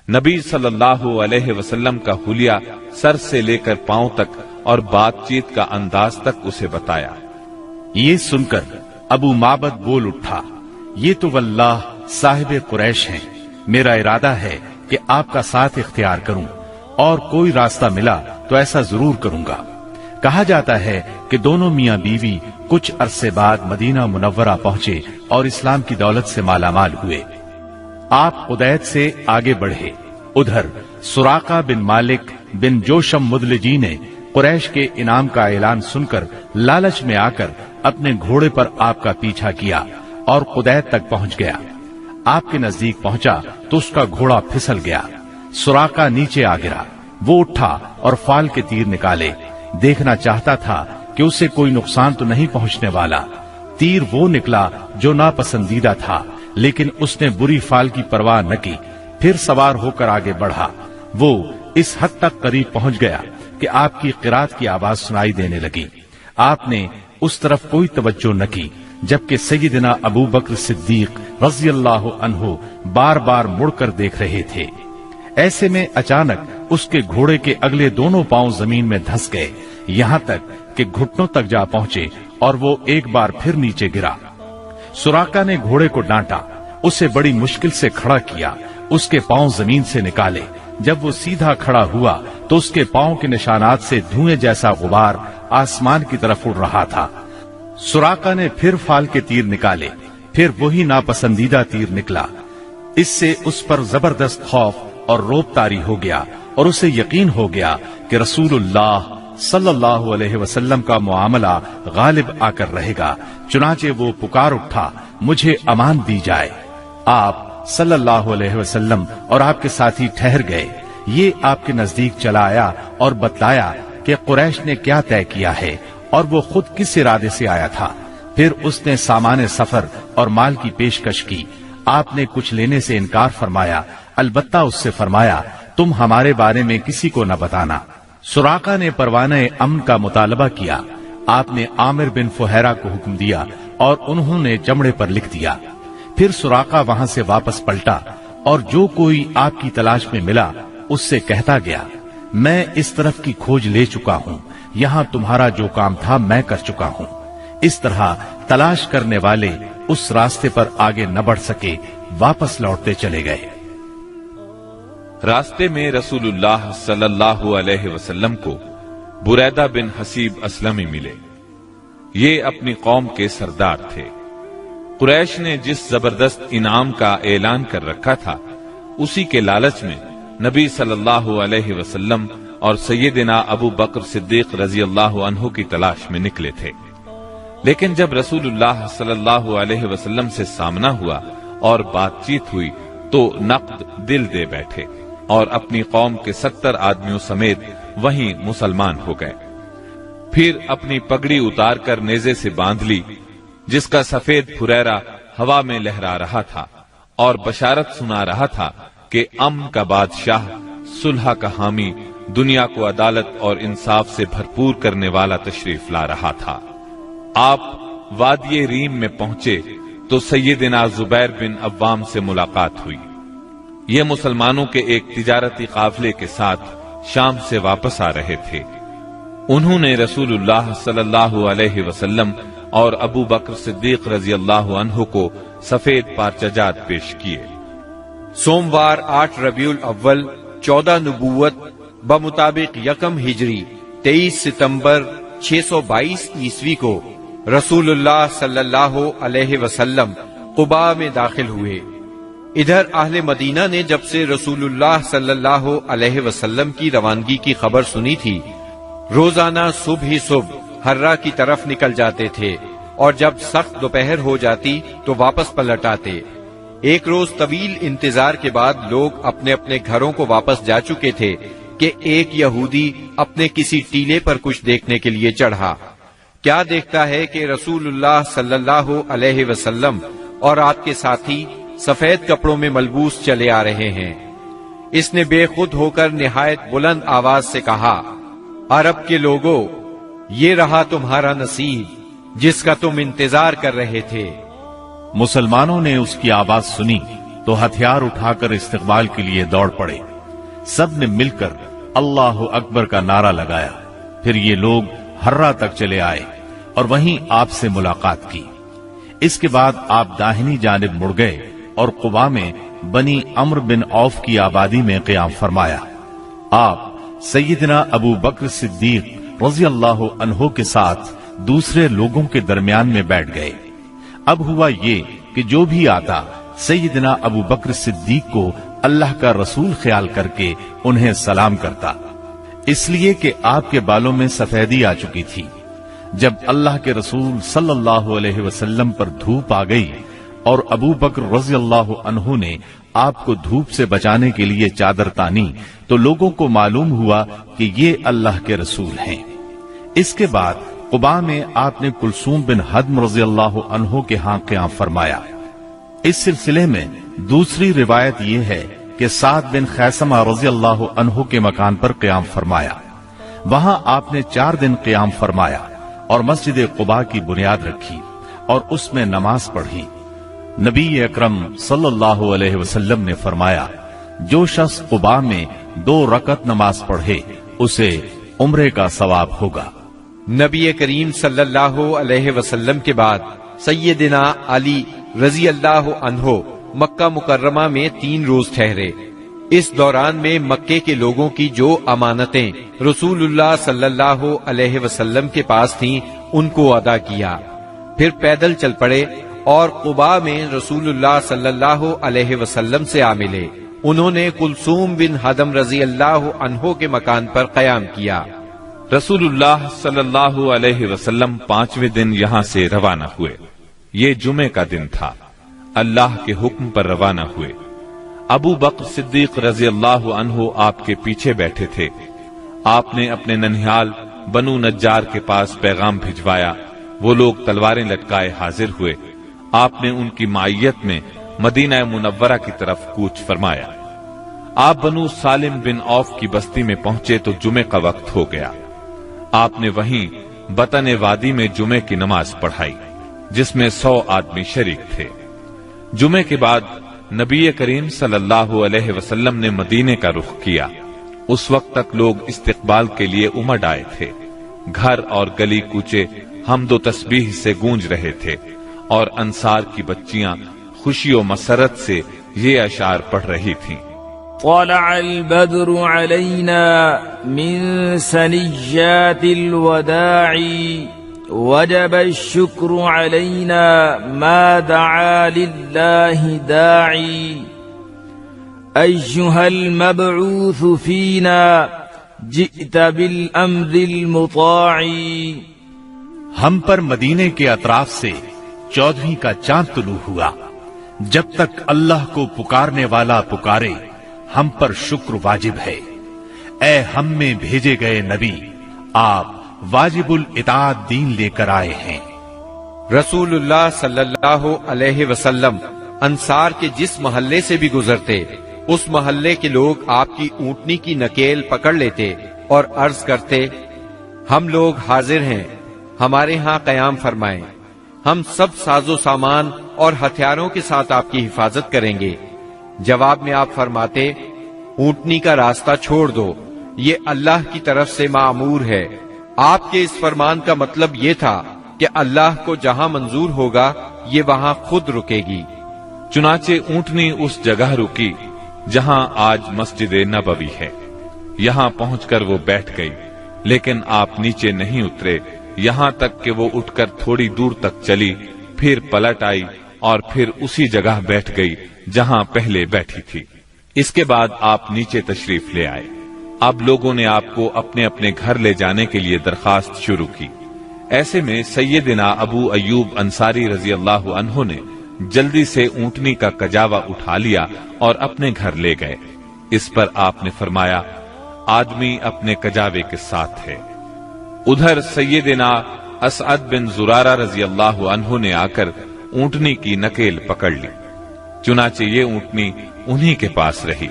نبی صلی اللہ علیہ وسلم کا حلیہ سر سے لے کر پاؤں تک اور بات چیت کا انداز تک اسے بتایا۔ یہ سن کر ابو معبد بول اٹھا، یہ تو واللہ صاحب قریش ہیں، میرا ارادہ ہے کہ آپ کا ساتھ اختیار کروں، اور کوئی راستہ ملا تو ایسا ضرور کروں گا۔ کہا جاتا ہے کہ دونوں میاں بیوی کچھ عرصے بعد مدینہ منورہ پہنچے اور اسلام کی دولت سے مالا مال ہوئے۔ آپ قدیت سے آگے بڑھے۔ ادھر سراقہ بن مالک بن جوشم مدلجی نے قریش کے انعام کا اعلان سن کر لالچ میں آ کر اپنے گھوڑے پر آپ کا پیچھا کیا اور قدیت تک پہنچ گیا۔ آپ کے نزدیک پہنچا تو اس کا گھوڑا پھسل گیا۔ سراقہ نیچے آ گرا۔ وہ اٹھا اور فال کے تیر نکالے، دیکھنا چاہتا تھا کہ اسے کوئی نقصان تو نہیں پہنچنے والا۔ تیر وہ نکلا جو ناپسندیدہ تھا، لیکن اس نے بری فال کی پرواہ نہ کی۔ پھر سوار ہو کر آگے بڑھا۔ وہ اس حد تک قریب پہنچ گیا کہ آپ کی قرات کی آواز سنائی دینے لگی۔ آپ نے اس طرف کوئی توجہ نہ کی، جبکہ سیدنا ابو بکر صدیق رضی اللہ عنہ بار بار مڑ کر دیکھ رہے تھے۔ ایسے میں اچانک اس کے گھوڑے کے اگلے دونوں پاؤں زمین میں دھس گئے، یہاں تک کہ گھٹنوں تک جا پہنچے اور وہ ایک بار پھر نیچے گرا۔ سراقہ نے گھوڑے کو ڈانٹا، اسے بڑی مشکل سے کھڑا کیا، اس کے پاؤں زمین سے نکالے۔ جب وہ سیدھا کھڑا ہوا تو اس کے پاؤں کے نشانات سے دھوئیں جیسا غبار آسمان کی طرف اڑ رہا تھا۔ سراقہ نے پھر فال کے تیر نکالے، پھر وہی ناپسندیدہ تیر نکلا۔ اس سے اس پر زبردست خوف اور روب طاری ہو گیا، اور اسے یقین ہو گیا کہ رسول اللہ صلی اللہ علیہ وسلم کا معاملہ غالب آ کر رہے گا۔ چنانچہ وہ پکار اٹھا، مجھے امان دی جائے۔ آپ صلی اللہ علیہ وسلم اور آپ کے ساتھی ٹھہر گئے۔ یہ آپ کے نزدیک چلا آیا اور بتلایا کہ قریش نے کیا طے کیا ہے اور وہ خود کس ارادے سے آیا تھا۔ پھر اس نے سامان سفر اور مال کی پیشکش کی۔ آپ نے کچھ لینے سے انکار فرمایا، البتہ اس سے فرمایا، تم ہمارے بارے میں کسی کو نہ بتانا۔ سراقہ نے پروانہ امن کا مطالبہ کیا۔ آپ نے عامر بن فہیرہ کو حکم دیا اور انہوں نے چمڑے پر لکھ دیا۔ پھر سراقہ وہاں سے واپس پلٹا اور جو کوئی آپ کی تلاش میں ملا اس سے کہتا گیا، میں اس طرف کی کھوج لے چکا ہوں، یہاں تمہارا جو کام تھا میں کر چکا ہوں۔ اس طرح تلاش کرنے والے اس راستے پر آگے نہ بڑھ سکے، واپس لوٹتے چلے گئے۔ راستے میں رسول اللہ صلی اللہ علیہ وسلم کو بریدہ بن حسیب اسلمی ملے۔ یہ اپنی قوم کے سردار تھے۔ قریش نے جس زبردست انعام کا اعلان کر رکھا تھا، اسی کے لالچ میں نبی صلی اللہ علیہ وسلم اور سیدنا ابو بکر صدیق رضی اللہ عنہ کی تلاش میں نکلے تھے۔ لیکن جب رسول اللہ صلی اللہ علیہ وسلم سے سامنا ہوا اور بات چیت ہوئی تو نقد دل دے بیٹھے اور اپنی قوم کے 70 آدمیوں سمیت وہیں مسلمان ہو گئے۔ پھر اپنی پگڑی اتار کر نیزے سے باندھ لی، جس کا سفید پھریرا ہوا میں لہرا رہا تھا اور بشارت سنا رہا تھا کہ امن کا بادشاہ، صلح کا حامی، دنیا کو عدالت اور انصاف سے بھرپور کرنے والا تشریف لا رہا تھا۔ آپ وادی ریم میں پہنچے تو سیدنا زبیر بن عوام سے ملاقات ہوئی۔ یہ مسلمانوں کے ایک تجارتی قافلے کے ساتھ شام سے واپس آ رہے تھے۔ انہوں نے رسول اللہ صلی اللہ علیہ وسلم اور ابو بکر صدیق رضی اللہ عنہ کو سفید پارچجات پیش کیے۔ سوموار 8 ربیع الاول 14 نبوت بمطابق 1 ہجری 23 ستمبر 622 عیسوی کو رسول اللہ صلی اللہ علیہ وسلم قباء میں داخل ہوئے۔ ادھر اہل مدینہ نے جب سے رسول اللہ صلی اللہ علیہ وسلم کی روانگی کی خبر سنی تھی، روزانہ صبح ہی صبح حرہ کی طرف نکل جاتے تھے، اور جب سخت دوپہر ہو جاتی تو واپس پلٹ آتے۔ ایک روز طویل انتظار کے بعد لوگ اپنے اپنے گھروں کو واپس جا چکے تھے کہ ایک یہودی اپنے کسی ٹیلے پر کچھ دیکھنے کے لیے چڑھا۔ کیا دیکھتا ہے کہ رسول اللہ صلی اللہ علیہ وسلم اور آپ کے ساتھی سفید کپڑوں میں ملبوس چلے آ رہے ہیں۔ اس نے بے خود ہو کر نہایت بلند آواز سے کہا، عرب کے لوگوں، یہ رہا تمہارا نصیب جس کا تم انتظار کر رہے تھے۔ مسلمانوں نے اس کی آواز سنی تو ہتھیار اٹھا کر استقبال کے لیے دوڑ پڑے۔ سب نے مل کر اللہ اکبر کا نعرہ لگایا۔ پھر یہ لوگ حرہ تک چلے آئے اور وہیں آپ سے ملاقات کی۔ اس کے بعد آپ داہنی جانب مڑ گئے اور قباء میں بنی عمرو بن عوف کی آبادی میں قیام فرمایا۔ آپ سیدنا ابو بکر صدیق رضی اللہ عنہ کے ساتھ دوسرے لوگوں کے درمیان میں بیٹھ گئے۔ اب ہوا یہ کہ جو بھی آتا سیدنا ابو بکر صدیق کو اللہ کا رسول خیال کر کے انہیں سلام کرتا، اس لیے کہ آپ کے بالوں میں سفیدی آ چکی تھی۔ جب اللہ کے رسول صلی اللہ علیہ وسلم پر دھوپ آ گئی اور ابو بکر رضی اللہ عنہ نے آپ کو دھوپ سے بچانے کے لیے چادر تانی تو لوگوں کو معلوم ہوا کہ یہ اللہ کے رسول ہیں۔ اس کے بعد قباء میں آپ نے کلثوم بن حدم رضی اللہ عنہ کے ہاں قیام فرمایا۔ اس سلسلے میں دوسری روایت یہ ہے کہ سعد بن خیثمہ رضی اللہ عنہ کے مکان پر قیام فرمایا۔ وہاں آپ نے 4 دن قیام فرمایا اور مسجد قباء کی بنیاد رکھی اور اس میں نماز پڑھی۔ نبی اکرم صلی اللہ علیہ وسلم نے فرمایا، جو شخص قباء میں 2 رکعت نماز پڑھے اسے عمرے کا ثواب ہوگا۔ نبی کریم صلی اللہ علیہ وسلم کے بعد سیدنا علی رضی اللہ عنہ مکہ مکرمہ میں 3 روز ٹھہرے۔ اس دوران میں مکے کے لوگوں کی جو امانتیں رسول اللہ صلی اللہ علیہ وسلم کے پاس تھیں ان کو ادا کیا، پھر پیدل چل پڑے اور قباء میں رسول اللہ صلی اللہ علیہ وسلم سے آ ملے۔ انہوں نے کلثوم بن حدم رضی اللہ عنہ کے مکان پر قیام کیا۔ رسول اللہ صلی اللہ علیہ وسلم 5ویں دن یہاں سے روانہ ہوئے۔ یہ جمعے کا دن تھا۔ اللہ کے حکم پر روانہ ہوئے۔ ابو بکر صدیق رضی اللہ عنہ آپ کے پیچھے بیٹھے تھے۔ آپ نے اپنے ننھیال بنو نجار کے پاس پیغام بھجوایا۔ وہ لوگ تلواریں لٹکائے حاضر ہوئے۔ آپ نے ان کی معیت میں مدینہ منورہ کی طرف کوچ فرمایا۔ آپ بنو سالم بن عوف کی بستی میں پہنچے تو جمعے کا وقت ہو گیا۔ آپ نے وہیں بطن وادی میں جمعے کی نماز پڑھائی جس میں 100 آدمی شریک تھے۔ جمعے کے بعد نبی کریم صلی اللہ علیہ وسلم نے مدینے کا رخ کیا۔ اس وقت تک لوگ استقبال کے لیے امڑ آئے تھے۔ گھر اور گلی کوچے حمد و تسبیح سے گونج رہے تھے اور انصار کی بچیاں خوشی و مسرت سے یہ اشعار پڑھ رہی تھیں۔ طلع البدر علينا من ثنيات الوداع وجب الشكر علينا ما دعا لله داعي أيها المبعوث فينا جئت بالأمر المطاع۔ ہم پر مدینے کے اطراف سے 14ویں کا چاند طلوع ہوا۔ جب تک اللہ کو پکارنے والا پکارے ہم پر شکر واجب ہے۔ اے ہم میں بھیجے گئے نبی، آپ واجب الاطاعت دین لے کر آئے ہیں۔ رسول اللہ صلی اللہ علیہ وسلم انصار کے جس محلے سے بھی گزرتے اس محلے کے لوگ آپ کی اونٹنی کی نکیل پکڑ لیتے اور عرض کرتے، ہم لوگ حاضر ہیں، ہمارے ہاں قیام فرمائیں، ہم سب ساز و سامان اور ہتھیاروں کے ساتھ آپ کی حفاظت کریں گے۔ جواب میں آپ فرماتے، اونٹنی کا راستہ چھوڑ دو، یہ اللہ کی طرف سے معمور ہے۔ آپ کے اس فرمان کا مطلب یہ تھا کہ اللہ کو جہاں منظور ہوگا یہ وہاں خود رکے گی۔ چنانچہ اونٹنی اس جگہ رکی جہاں آج مسجد نبوی ہے۔ یہاں پہنچ کر وہ بیٹھ گئی۔ لیکن آپ نیچے نہیں اترے یہاں تک کہ وہ اٹھ کر تھوڑی دور تک چلی، پھر پلٹ آئی اور پھر اسی جگہ بیٹھ گئی جہاں پہلے بیٹھی تھی۔ اس کے بعد آپ نیچے تشریف لے آئے۔ اب لوگوں نے آپ کو اپنے اپنے گھر لے جانے کے لیے درخواست شروع کی۔ ایسے میں سیدنا ابو ایوب انصاری رضی اللہ عنہ نے جلدی سے اونٹنی کا کجاوا اٹھا لیا اور اپنے گھر لے گئے۔ اس پر آپ نے فرمایا، آدمی اپنے کجاوے کے ساتھ ہے۔ ادھر سیدنا اسعد بن زرارہ رضی اللہ عنہ نے آ کر اونٹنی کی نکیل پکڑ لی، چنانچہ یہ اونٹنی انہی کے پاس رہی۔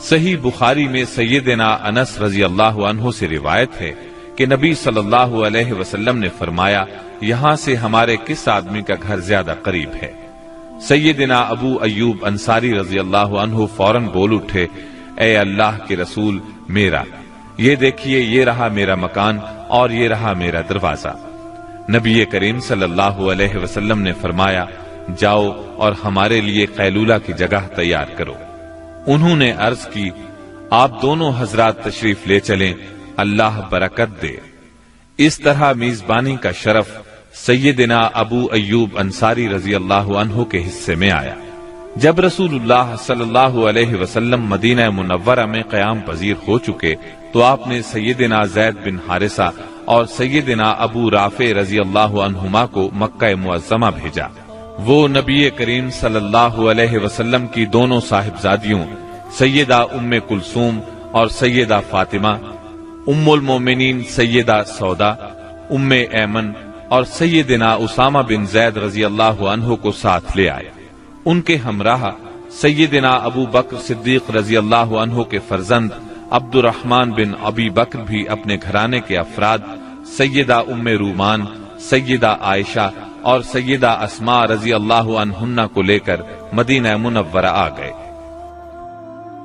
صحیح بخاری میں سیدنا انس رضی اللہ عنہ سے روایت ہے کہ نبی صلی اللہ علیہ وسلم نے فرمایا، یہاں سے ہمارے کس آدمی کا گھر زیادہ قریب ہے؟ سیدنا ابو ایوب انصاری رضی اللہ عنہ فوراً بول اٹھے، اے اللہ کے رسول، میرا یہ دیکھیے، یہ رہا میرا مکان اور یہ رہا میرا دروازہ۔ نبی کریم صلی اللہ علیہ وسلم نے فرمایا، جاؤ اور ہمارے لیے قیلولہ کی جگہ تیار کرو۔ انہوں نے عرض کی، آپ دونوں حضرات تشریف لے چلیں، اللہ برکت دے۔ اس طرح میزبانی کا شرف سیدنا ابو ایوب انصاری رضی اللہ عنہ کے حصے میں آیا۔ جب رسول اللہ صلی اللہ علیہ وسلم مدینہ منورہ میں قیام پذیر ہو چکے تو آپ نے سیدنا زید بن حارثہ اور سیدنا ابو رافع رضی اللہ عنہما کو مکہ معظمہ بھیجا۔ وہ نبی کریم صلی اللہ علیہ وسلم کی دونوں صاحبزادیوں سیدہ ام کلثوم اور سیدہ فاطمہ، ام المومنین سیدہ سودا، ام ایمن اور سیدنا اسامہ بن زید رضی اللہ عنہ کو ساتھ لے آئے۔ ان کے ہمراہ سیدنا ابو بکر صدیق رضی اللہ عنہ کے فرزند عبد الرحمن بن ابی بکر بھی اپنے گھرانے کے افراد سیدہ ام رومان، سیدہ عائشہ اور سیدہ اسماء رضی اللہ عنہن کو لے کر مدینہ منورہ آ گئے۔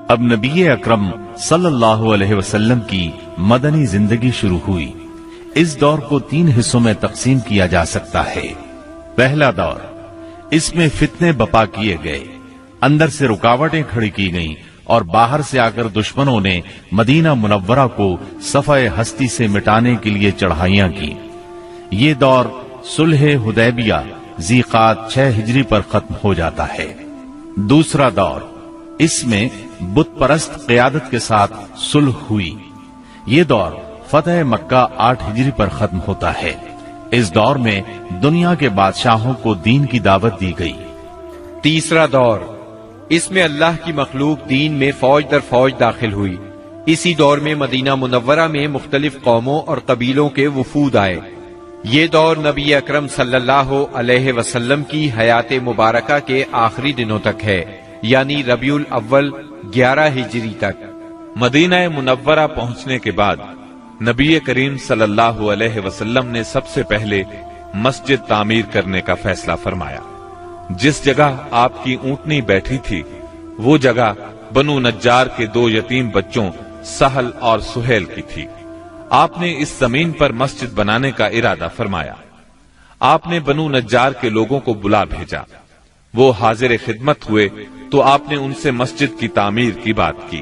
اب نبی اکرم صلی اللہ علیہ وسلم کی مدنی زندگی شروع ہوئی۔ اس دور کو 3 حصوں میں تقسیم کیا جا سکتا ہے۔ پہلا دور، اس میں فتنے بپا کیے گئے، اندر سے رکاوٹیں کھڑی کی گئیں اور باہر سے آ کر دشمنوں نے مدینہ منورہ کو صفحہ ہستی سے مٹانے کے لیے چڑھائیاں کی۔ یہ دور صلح حدیبیہ ذیقعد 6 ہجری پر ختم ہو جاتا ہے۔ دوسرا دور، اس میں بت پرست قیادت کے ساتھ صلح ہوئی۔ یہ دور فتح مکہ 8 ہجری پر ختم ہوتا ہے۔ اس دور میں دنیا کے بادشاہوں کو دین کی دعوت دی گئی۔ تیسرا دور، اس میں اللہ کی مخلوق دین میں فوج در فوج داخل ہوئی۔ اسی دور میں مدینہ منورہ میں مختلف قوموں اور قبیلوں کے وفود آئے۔ یہ دور نبی اکرم صلی اللہ علیہ وسلم کی حیات مبارکہ کے آخری دنوں تک ہے، یعنی ربیع الاول 11 ہجری تک۔ مدینہ منورہ پہنچنے کے بعد نبی کریم صلی اللہ علیہ وسلم نے سب سے پہلے مسجد تعمیر کرنے کا فیصلہ فرمایا۔ جس جگہ آپ کی اونٹنی بیٹھی تھی وہ جگہ بنو نجار کے 2 یتیم بچوں سہل اور سہیل کی تھی۔ آپ نے اس زمین پر مسجد بنانے کا ارادہ فرمایا۔ آپ نے بنو نجار کے لوگوں کو بلا بھیجا۔ وہ حاضر خدمت ہوئے تو آپ نے ان سے مسجد کی تعمیر کی بات کی۔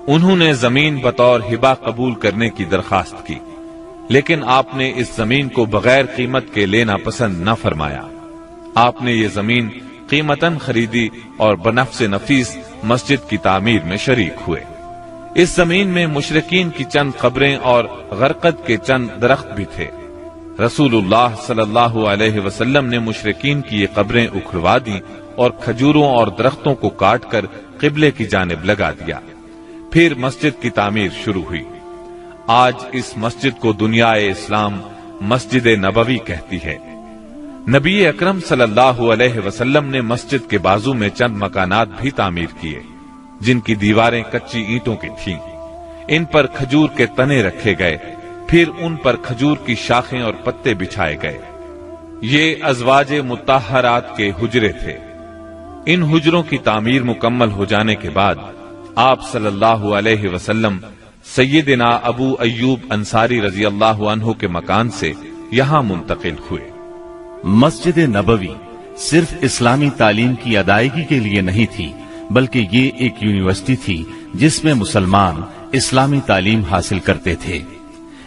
انہوں نے زمین بطور ہبہ قبول کرنے کی درخواست کی، لیکن آپ نے اس زمین کو بغیر قیمت کے لینا پسند نہ فرمایا۔ آپ نے یہ زمین قیمتاً خریدی اور بنفس نفیس مسجد کی تعمیر میں شریک ہوئے۔ اس زمین میں مشرکین کی چند قبریں اور غرقد کے چند درخت بھی تھے۔ رسول اللہ صلی اللہ علیہ وسلم نے مشرکین کی یہ قبریں اکھڑوا دیں اور کھجوروں اور درختوں کو کاٹ کر قبلے کی جانب لگا دیا۔ پھر مسجد کی تعمیر شروع ہوئی۔ آج اس مسجد کو دنیا اسلام مسجد نبوی کہتی ہے۔ نبی اکرم صلی اللہ علیہ وسلم نے مسجد کے بازو میں چند مکانات بھی تعمیر کیے جن کی دیواریں کچی اینٹوں کی تھیں۔ ان پر کھجور کے تنے رکھے گئے، پھر ان پر کھجور کی شاخیں اور پتے بچھائے گئے۔ یہ ازواج مطہرات کے حجرے تھے۔ ان حجروں کی تعمیر مکمل ہو جانے کے بعد آپ صلی اللہ علیہ وسلم سیدنا ابو ایوب انصاری رضی اللہ عنہ کے مکان سے یہاں منتقل ہوئے۔ مسجد نبوی صرف اسلامی تعلیم کی ادائیگی کے لیے نہیں تھی، بلکہ یہ ایک یونیورسٹی تھی جس میں مسلمان اسلامی تعلیم حاصل کرتے تھے۔